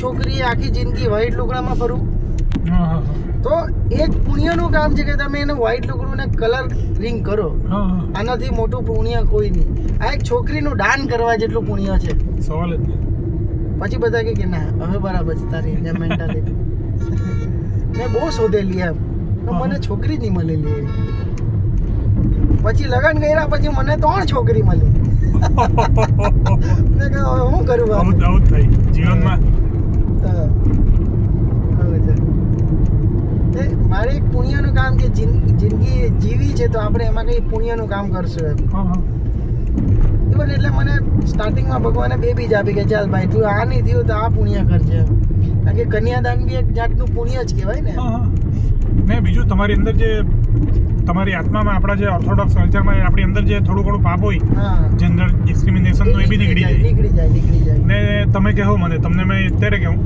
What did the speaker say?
છોકરી આખી જિંદગી વ્હાઈટ લુગડામાં ફરું તો એક પુણ્યનું કામ છે કે તમે એને વ્હાઈટ લુગડું ને કલર રિંગ કરો. આનાથી મોટું પુણ્ય કોઈ નહીં. આ એક છોકરીનું દાન કરવા જેટલું પુણ્ય છે. સવાલ જ નહીં. પછી બધા કે ના હવે બરાબર છે તારી મેન્ટાલિટી. મેં બહુ શોધેલી એમ તો મને છોકરી જ નહીં મળેલી. પછી લગ્ન કર્યા પછી મને 3 છોકરી મળી. મેં કહ્યું હવે હું કરું આવું થાય જીવનમાં. મારે એક પુણ્યનું કામ કે જિંદગી જીવી છે તો આપણે એમાં કંઈ પુણ્યનું કામ કરશું એમ. ઇવન એટલે મને સ્ટાર્ટિંગમાં ભગવાને 2 બીજ આપી કે ચાલ ભાઈ તું આ નહીં થયું તો આ પુણ્ય કરજે. કારણ કે કન્યાદાન બી એક જાતનું પુણ્ય જ કહેવાય ને. ને બીજું તમારી અંદર જે તમારી આત્મામાં આપણા જે ઓર્થોડોક્સ કલ્ચરમાં આપણી અંદર જે થોડું ઘણું પાપ હોય જેન્ડર ડિસ્ક્રિમિનેશન તો એ બી નીકળી જાય નીકળી જાય. ને તમે કહો મને તમને મેં અત્યારે કહું